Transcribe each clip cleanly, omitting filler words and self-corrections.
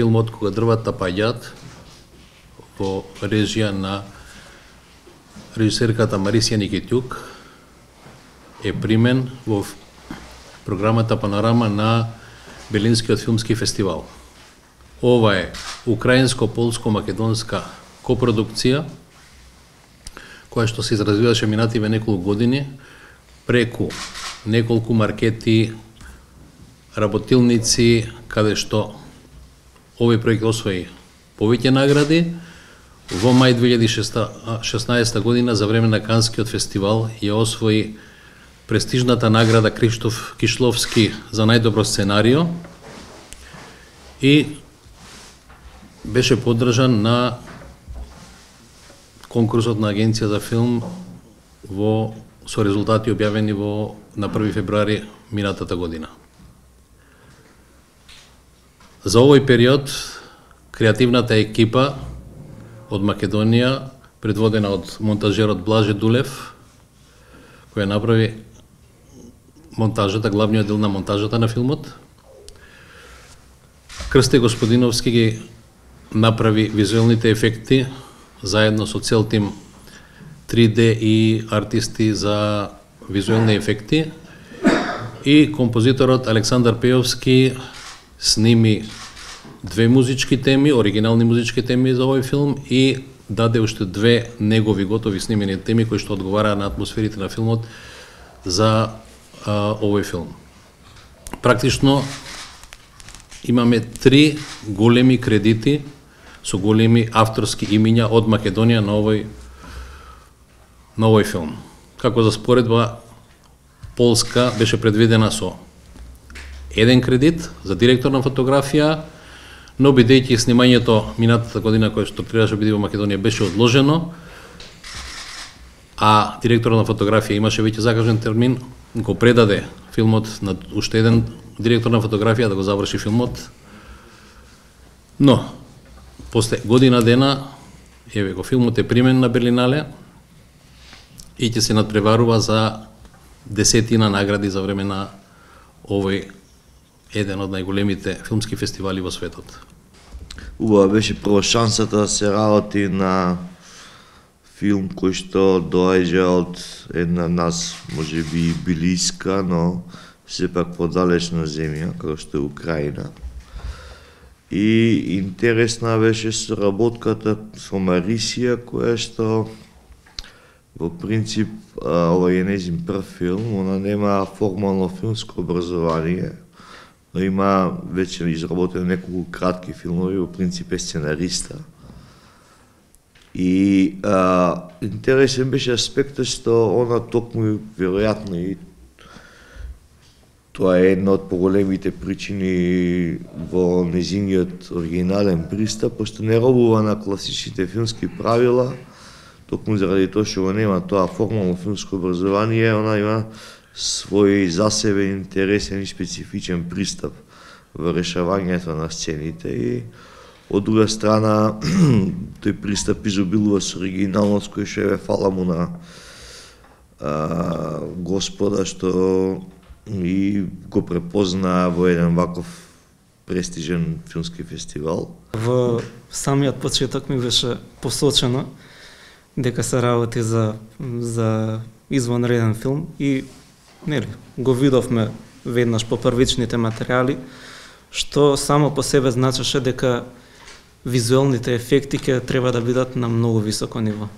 филмот Кога дрвата паѓаат во режија на режисерката Марисија Никитјук е примен во програмата Панорама на Белинскиот филмски фестивал. Ова е украинско-полско-македонска копродукција која што се изразвиваше минативе неколку години преку неколку маркети, работилници, каде што овој проект освои повеќе награди. Во мај 2016 година за време на Канскиот фестивал ја освои престижната награда Криштоф Кишловски за најдобро сценарио и беше поддржан на конкурсот на Агенција за филм со резултати објавени на 1 февруари минатата година. За овој период креативната екипа од Македонија, предводена од монтажерот Блаже Дулев, која направи монтажата, главниот дел на монтажата на филмот. Крсте Господиновски ги направи визуелните ефекти заедно со цел тим 3D и артисти за визуелни ефекти, и композиторот Александар Пејовски сними 2 музички теми, оригинални музички теми за овој филм и даде уште 2 негови готови снимени теми кои што одговараа на атмосферите на филмот за овој филм. Практично имаме 3 големи кредити со големи авторски имиња од Македонија на овој филм. Како за споредба, Полска беше предвидена со 1 кредит за директор на фотографија, но бидејќи снимањето минатата година кој што требаше биде во Македонија беше одложено, а директор на фотографија имаше веќе закажен термин, го предаде филмот на уште еден директор на фотографија да го заврши филмот. Но после година дена еве го филмот е примен на Берлинале и ќе се надпреварува за десетина награди за време на овој еден од најголемите филмски фестивали во светот. Убава беше прво шансата да се работи на филм кој што доаѓа од една нас, може би блиска, но сепак подалечна земја, како што е Украина. И интересна беше соработката со Марисија, која што во принцип овој е нејзин прв филм, она нема формално филмско образование, но има веќе изработено неколку кратки филмови, во принцип е сценариста. И интересен беше аспектот што она токму веројатно и тоа е една од поголемите причини во незиниот оригинален пристап, пошто не робува на класичните филмски правила, токму заради тоа што го нема тоа формално филмско образование, она има свој засебен интересен и специфичен пристап во решавањето на сцените и од друга страна тој пристап изобилува со оригиналност кој што е фала му на Господа што и го препозна во еден ваков престижен филмски фестивал. Во самиот почеток ми беше посочено дека се работи за извонреден филм и го видовме веднаш по првичните материјали, што само по себе значеше дека визуелните ефекти ќе треба да бидат на многу високо ниво.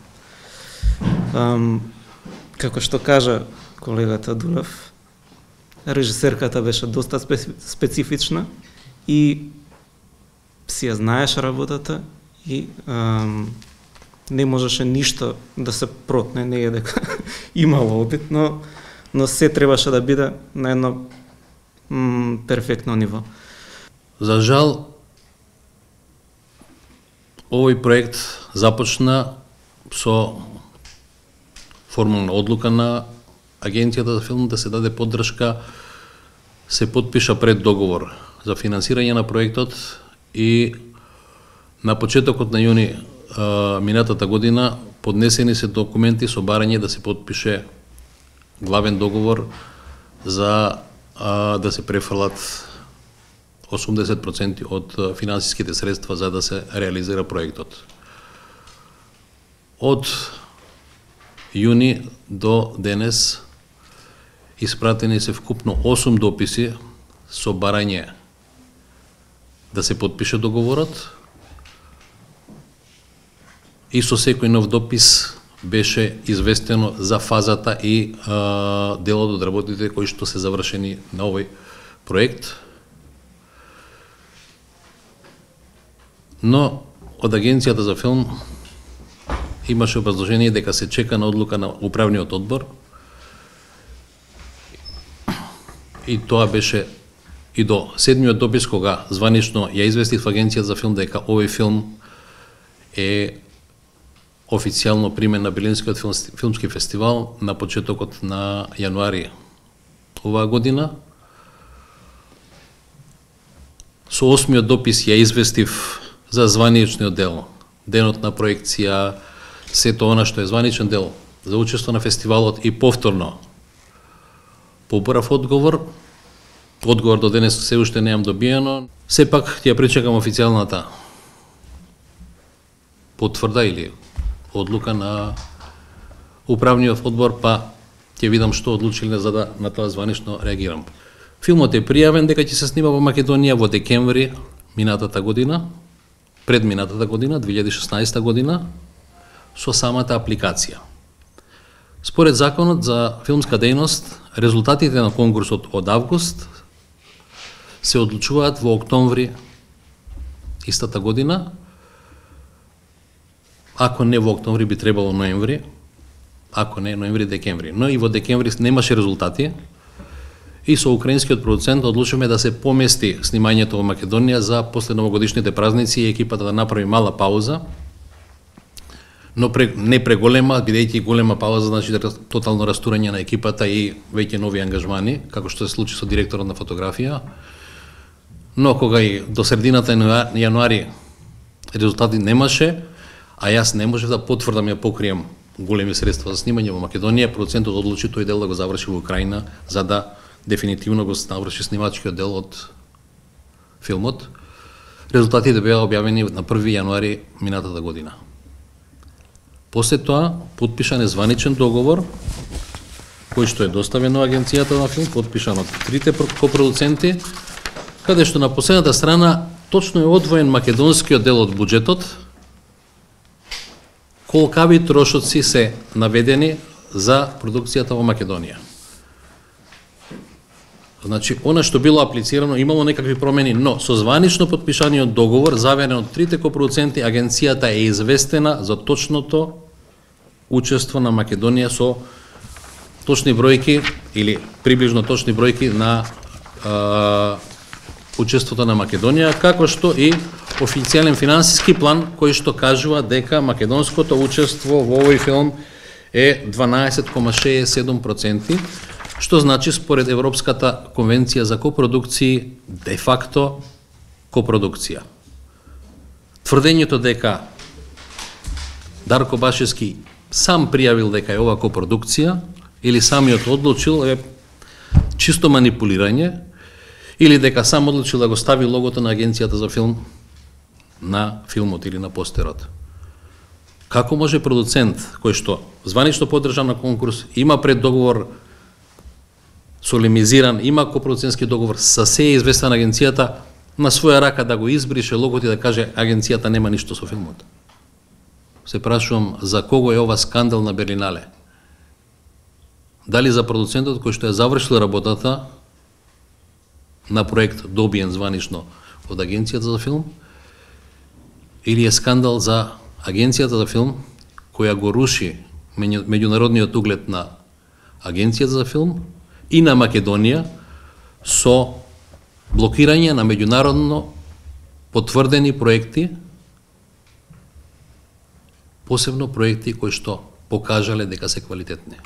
Како што кажа колегата Дулев, режисерката беше доста специфична и си ја знаеше работата и не можеше ништо да се протне, не е дека имало опит, но се требаше да биде на едно перфектно ниво. За жал, овој проект започна со формална одлука на Агенцијата за филм да се даде поддршка, се потпиша пред договор за финансирање на проектот и на почетокот на јуни минатата година поднесени се документи со барање да се потпише главен договор за да се префрлат 80% од финансиските средства за да се реализира проектот. Од јуни до денес испратени се вкупно 8 дописи со барање да се потпише договорот и со секој нов допис беше известено за фазата и делот од работите кои што се завршени на овој проект. Но од Агенцијата за филм имаше образложение дека се чека на одлука на управниот одбор и тоа беше и до седмиот допис кога званично ја известив Агенцијата за филм дека овој филм е официјално примен на Берлинскиот филмски фестивал на почетокот на јануари оваа година. Со 8-миот допис ја известив за званичниот дел, денот на проекција, сето она што е званичен дел за учество на фестивалот и повторно поборав одговор до денес се уште неам добиено. Сепак ќе причекам официјалната потврда или одлука на управниот одбор, па ќе видам што одлучиле за да на тоа званично реагирам. Филмот е пријавен дека ќе се снима во Македонија во декември минатата година, предминатата година, 2016 година, со самата апликација. Според Законот за филмска дејност, резултатите на конкурсот од август се одлучуваат во октомври истата година. Ако не во октомври, би требало ноември, ако не ноември, декември. Но и во декември немаше резултати и со украинскиот продуцент одлучивме да се помести снимањето во Македонија за после новогодишните празници и екипата да направи мала пауза, но не преголема, бидејќи голема пауза значи тотално растурање на екипата и веќе нови ангажмани, како што се случи со директорот на фотографија. Но кога и до средината на јануари резултати немаше, а јас не можев да потврдам ја покрием големи средства за снимање во Македонија, продуцентот одлучи тој дел да го заврши во Украина, за да дефинитивно го заврши снимачкиот дел од филмот. Резултатите беа објавени на 1 јануари минатата година. После тоа потпишан е званичен договор кој што е доставен на Агенцијата на филм, потпишан од трите копродуценти, каде што на последната страна точно е одвоен македонскиот дел од буџетот, колкави трошоци се наведени за продукцијата во Македонија. Значи, она што било аплицирано, имало некакви промени, но со званично потпишаниот договор, заверен од трите копродуценти, агенцијата е известена за точното учество на Македонија со точни бројки или приближно точни бројки на учеството на Македонија, како што и официјален финансиски план кој што кажува дека македонското учество во овој филм е 12,67%, што значи според Европската конвенција за копродукции де факто копродукција. Тврдењето дека Дарко Башевски сам пријавил дека е ова копродукција или самиот одлучил е чисто манипулирање, или дека сам одлучил да го стави логото на Агенцијата за филм на филмот или на постерот. Како може продуцент кој што званично поддржан на конкурс, има преддоговор солемизиран, има копродуцентски договор, са се е известен на агенцијата, на своја рака да го избрише логот и да каже агенцијата нема ништо со филмот? Се прашувам за кого е ова скандал на Берлинале? Дали за продуцентот кој што е завршил работата на проект добиен званично од Агенцијата за филм, или е скандал за Агенцијата за филм која го руши меѓународниот углед на Агенцијата за филм и на Македонија со блокирање на меѓународно потврдени проекти, посебно проекти кои што покажале дека се квалитетни.